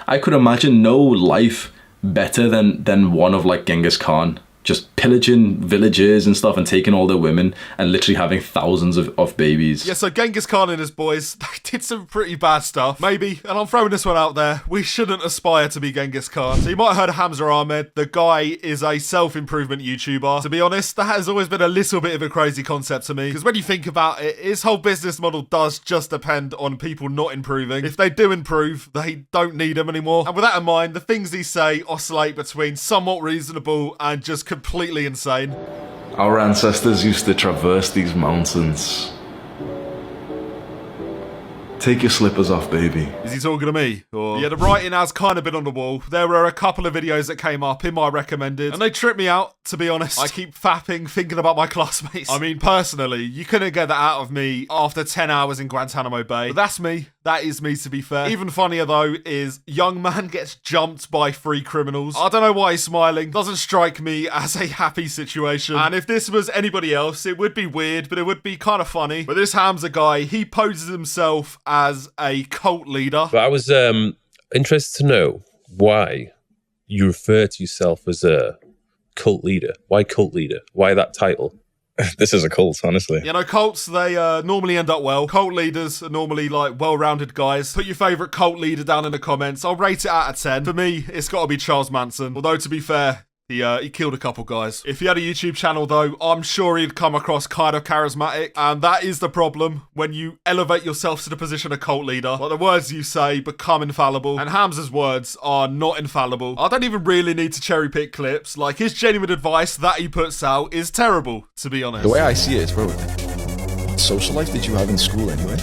I could imagine no life better than one of like Genghis Khan, just pillaging villages and stuff and taking all their women and literally having thousands of babies. Yeah, so Genghis Khan and his boys, they did some pretty bad stuff. Maybe, and I'm throwing this one out there, we shouldn't aspire to be Genghis Khan. So you might have heard of Hamza Ahmed. The guy is a self-improvement YouTuber. To be honest, that has always been a little bit of a crazy concept to me, because when you think about it, his whole business model does just depend on people not improving. If they do improve, they don't need them anymore. And with that in mind, the things he say oscillate between somewhat reasonable and just completely insane. Our ancestors used to traverse these mountains. Take your slippers off, baby. Is he talking to me? Or... Yeah, the writing has kind of been on the wall. There were a couple of videos that came up in my recommended, and they tripped me out, to be honest. I keep fapping, thinking about my classmates. I mean, personally, you couldn't get that out of me after 10 hours in Guantanamo Bay. But that's me. That is me, to be fair. Even funnier, though, is young man gets jumped by 3 criminals. I don't know why he's smiling. Doesn't strike me as a happy situation. And if this was anybody else, it would be weird, but it would be kind of funny. But this Hamza guy, he poses himself as a cult leader. But I was interested to know why you refer to yourself as a cult leader. Why cult leader? Why that title? This is a cult, honestly. You know, cults, they normally end up well. Cult leaders are normally, like, well-rounded guys. Put your favourite cult leader down in the comments. I'll rate it out of 10. For me, it's got to be Charles Manson. Although, to be fair, he killed a couple guys. If he had a YouTube channel, though, I'm sure he'd come across kind of charismatic. And that is the problem when you elevate yourself to the position of cult leader. Like, the words you say become infallible. And Hamza's words are not infallible. I don't even really need to cherry pick clips. Like, his genuine advice that he puts out is terrible, to be honest. The way I see it is, bro, what social life did you have in school anyway?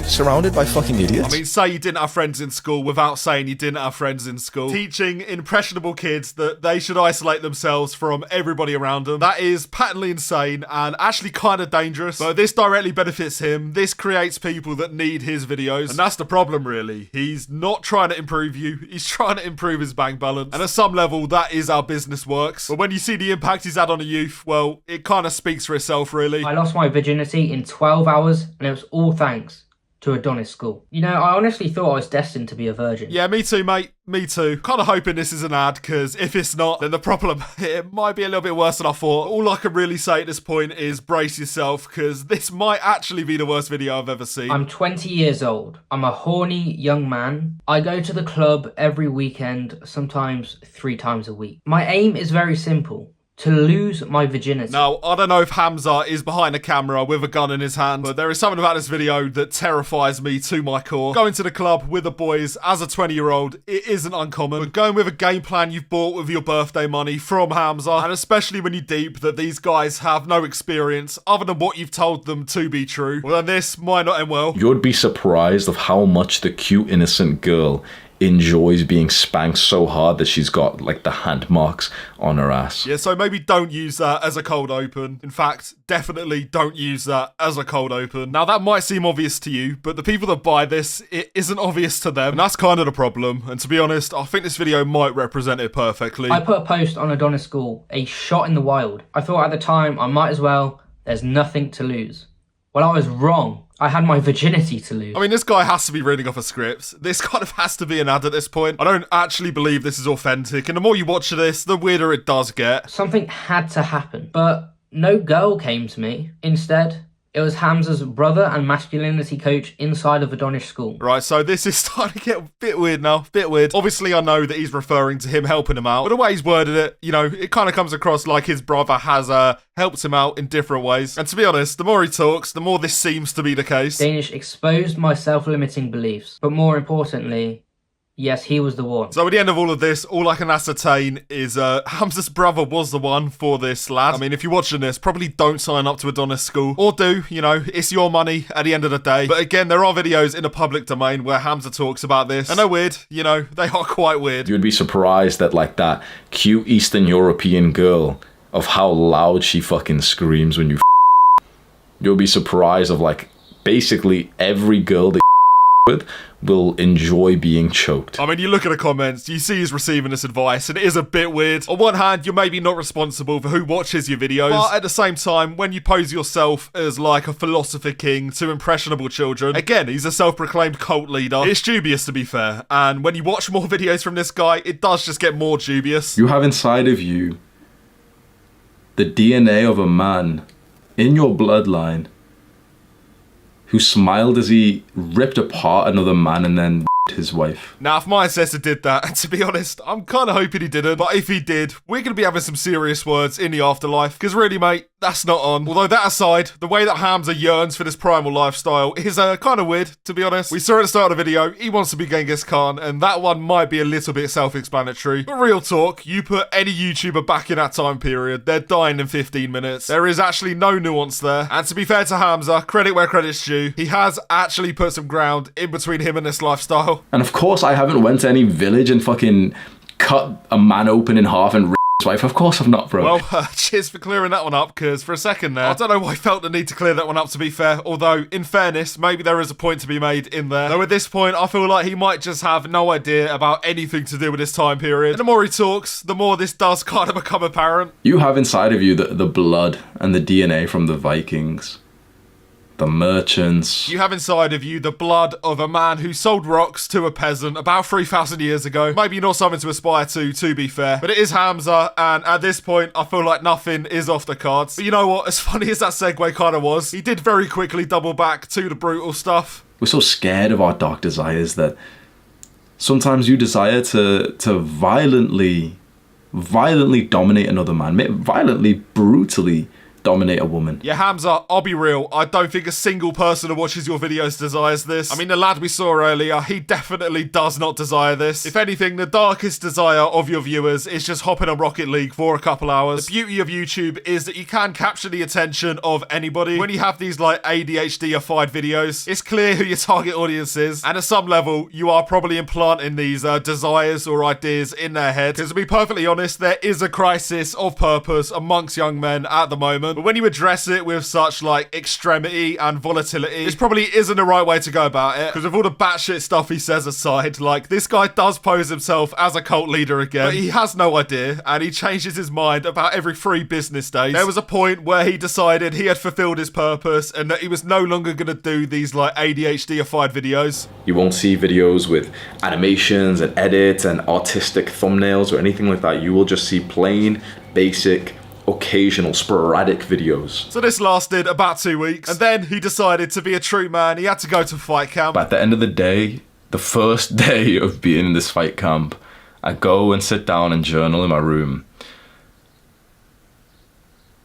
Surrounded by fucking idiots. I mean, say you didn't have friends in school without saying you didn't have friends in school. Teaching impressionable kids that they should isolate themselves from everybody around them. That is patently insane and actually kind of dangerous. But this directly benefits him. This creates people that need his videos. And that's the problem, really. He's not trying to improve you. He's trying to improve his bank balance. And at some level, that is how business works. But when you see the impact he's had on the youth, well, it kind of speaks for itself, really. I lost my virginity in 12 hours, and it was all thanks to Adonis School. You know, I honestly thought I was destined to be a virgin. Yeah, me too, mate. Me too. Kind of hoping this is an ad, because if it's not, then the problem, it might be a little bit worse than I thought. All I can really say at this point is brace yourself, because this might actually be the worst video I've ever seen. I'm 20 years old. I'm a horny young man. I go to the club every weekend, sometimes 3 times a week. My aim is very simple: to lose my virginity. Now, I don't know if Hamza is behind the camera with a gun in his hand, but there is something about this video that terrifies me to my core. Going to the club with the boys as a 20-year-old, it isn't uncommon. But going with a game plan you've bought with your birthday money from Hamza, and especially when you deep that these guys have no experience other than what you've told them to be true, well, then this might not end well. You'd be surprised of how much the cute, innocent girl enjoys being spanked so hard that she's got like the hand marks on her ass. Yeah, so maybe don't use that as a cold open. In fact, definitely don't use that as a cold open. Now, that might seem obvious to you, but the people that buy this, it isn't obvious to them. And that's kind of the problem. And to be honest, I think this video might represent it perfectly. I put a post on Adonis School, a shot in the wild. I thought at the time I might as well, there's nothing to lose. Well, I was wrong. I had my virginity to lose. I mean, this guy has to be reading off a script. This kind of has to be an ad at this point. I don't actually believe this is authentic, and the more you watch this, the weirder it does get. Something had to happen, but no girl came to me. Instead, it was Hamza's brother and masculinity coach inside of Adonis School. Right, so this is starting to get a bit weird now. Bit weird. Obviously, I know that he's referring to him helping him out, but the way he's worded it, you know, it kind of comes across like his brother has helped him out in different ways. And to be honest, the more he talks, the more this seems to be the case. Danish exposed my self-limiting beliefs, but more importantly, yes, he was the one. So at the end of all of this, all I can ascertain is Hamza's brother was the one for this lad. I mean, if you're watching this, probably don't sign up to Adonis School. Or do, you know, it's your money at the end of the day. But again, there are videos in the public domain where Hamza talks about this. And they're weird, you know, they are quite weird. You'd be surprised that like that cute Eastern European girl, of how loud she fucking screams when you You'll be surprised of like basically every girl that with will enjoy being choked. I mean, you look at the comments, you see he's receiving this advice, and it is a bit weird. On one hand, you're maybe not responsible for who watches your videos, but at the same time, when you pose yourself as like a philosopher king to impressionable children, again, he's a self-proclaimed cult leader. It's dubious, to be fair, and when you watch more videos from this guy, it does just get more dubious. You have inside of you the DNA of a man in your bloodline who smiled as he ripped apart another man and then his wife. Now, if my ancestor did that, and to be honest, I'm kind of hoping he didn't, but if he did, we're going to be having some serious words in the afterlife, because really, mate, that's not on. Although that aside, the way that Hamza yearns for this primal lifestyle is kind of weird, to be honest. We saw at the start of the video, he wants to be Genghis Khan, and that one might be a little bit self-explanatory. But real talk, you put any YouTuber back in that time period, they're dying in 15 minutes. There is actually no nuance there. And to be fair to Hamza, credit where credit's due, he has actually put some ground in between him and this lifestyle. And of course, I haven't went to any village and fucking cut a man open in half and his wife. Of course I've not, bro. Well, cheers for clearing that one up, because for a second there, I don't know why I felt the need to clear that one up, to be fair. Although, in fairness, maybe there is a point to be made in there. Though at this point, I feel like he might just have no idea about anything to do with this time period. And the more he talks, the more this does kind of become apparent. You have inside of you the blood and the DNA from the Vikings, the merchants. You have inside of you the blood of a man who sold rocks to a peasant about 3,000 years ago. Maybe not something to aspire to be fair. But it is Hamza, and at this point, I feel like nothing is off the cards. But you know what? As funny as that segue kind of was, he did very quickly double back to the brutal stuff. We're so scared of our dark desires that sometimes you desire to violently dominate another man, violently, brutally dominate a woman. Yeah, Hamza, I'll be real, I don't think a single person who watches your videos desires this. I mean, the lad we saw earlier, he definitely does not desire this. If anything, the darkest desire of your viewers is just hopping on Rocket League for a couple hours. The beauty of YouTube is that you can capture the attention of anybody. When you have these like ADHD-ified videos, it's clear who your target audience is, and at some level, you are probably implanting these desires or ideas in their head. Because to be perfectly honest, there is a crisis of purpose amongst young men at the moment. But when you address it with such like extremity and volatility, this probably isn't the right way to go about it. Because of all the batshit stuff he says aside, like this guy does pose himself as a cult leader again, but he has no idea, and he changes his mind about every 3 business days. There was a point where he decided he had fulfilled his purpose and that he was no longer going to do these like ADHD-ified videos. You won't see videos with animations and edits and artistic thumbnails or anything like that. You will just see plain, basic, occasional, sporadic videos. So this lasted about 2 weeks, and then he decided to be a true man. He had to go to fight camp. But at the end of the day, the first day of being in this fight camp, I go and sit down and journal in my room.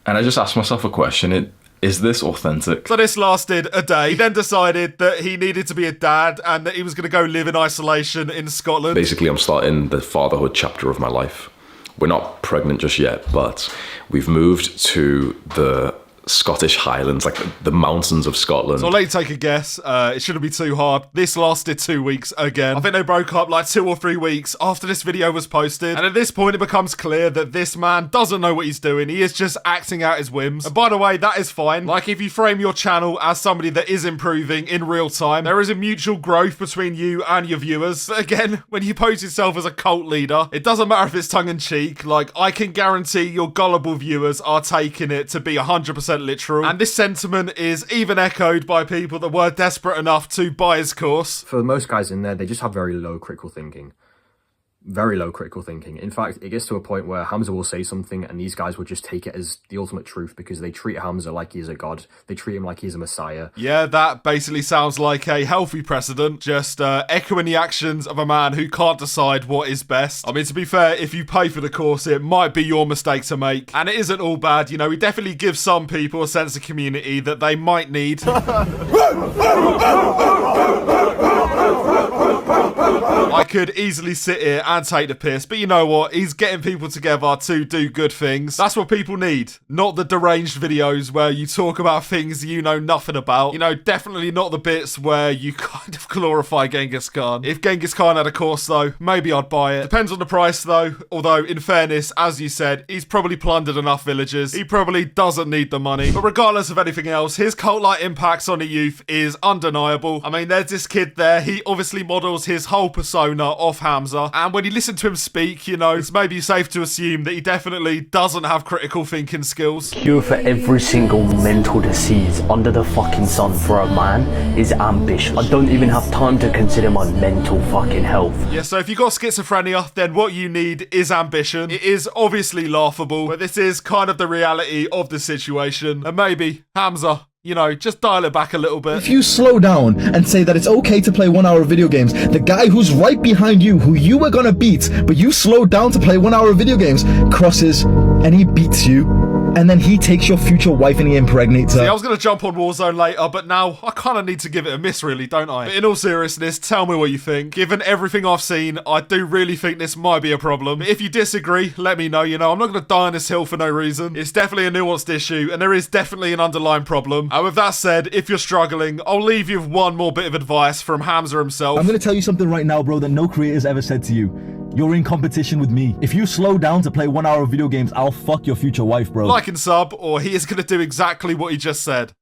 And I just ask myself a question. Is this authentic? So this lasted a day. He then decided that he needed to be a dad and that he was going to go live in isolation in Scotland. Basically, I'm starting the fatherhood chapter of my life. We're not pregnant just yet, but we've moved to the Scottish Highlands, like the mountains of Scotland. So I'll let you take a guess. It shouldn't be too hard. This lasted 2 weeks again. I think they broke up like 2 or 3 weeks after this video was posted. And at this point, it becomes clear that this man doesn't know what he's doing. He is just acting out his whims. And by the way, that is fine. Like if you frame your channel as somebody that is improving in real time, there is a mutual growth between you and your viewers. But again, when you pose yourself as a cult leader, it doesn't matter if it's tongue in cheek. Like I can guarantee your gullible viewers are taking it to be 100% literal, and this sentiment is even echoed by people that were desperate enough to buy his course. For most guys in there, they just have very low critical thinking. Very low critical thinking. In fact, it gets to a point where Hamza will say something and these guys will just take it as the ultimate truth because they treat Hamza like he's a god. They treat him like he's a messiah. Yeah, that basically sounds like a healthy precedent, just echoing the actions of a man who can't decide what is best. I mean, to be fair, if you pay for the course, it might be your mistake to make. And it isn't all bad, you know, he definitely gives some people a sense of community that they might need. I could easily sit here and take the piss, but you know what? He's getting people together to do good things. That's what people need, not the deranged videos where you talk about things you know nothing about. You know, definitely not the bits where you kind of glorify Genghis Khan. If Genghis Khan had a course though, maybe I'd buy it. Depends on the price though, although in fairness, as you said, he's probably plundered enough villages. He probably doesn't need the money. But regardless of anything else, his cult-like impacts on the youth is undeniable. I mean, there's this kid there, he obviously models his whole persona off Hamza, and when you listen to him speak, you know, it's maybe safe to assume that he definitely doesn't have critical thinking skills. Cure for every single mental disease under the fucking sun for a man is ambition. I don't even have time to consider my mental fucking health. Yeah, so if you got schizophrenia, then what you need is ambition. It is obviously laughable, but this is kind of the reality of the situation. And maybe, Hamza, you know, just dial it back a little bit. If you slow down and say that it's okay to play 1 hour video games, the guy who's right behind you, who you were gonna beat, but you slowed down to play 1 hour video games, crosses and he beats you. And then he takes your future wife and he impregnates her. See, I was going to jump on Warzone later, but now I kind of need to give it a miss, really, don't I? But in all seriousness, tell me what you think. Given everything I've seen, I do really think this might be a problem. If you disagree, let me know. You know, I'm not going to die on this hill for no reason. It's definitely a nuanced issue, and there is definitely an underlying problem. And with that said, if you're struggling, I'll leave you with one more bit of advice from Hamza himself. I'm going to tell you something right now, bro, that no creator's ever said to you. You're in competition with me. If you slow down to play 1 hour of video games, I'll fuck your future wife, bro. Like and sub, or he is going to do exactly what he just said.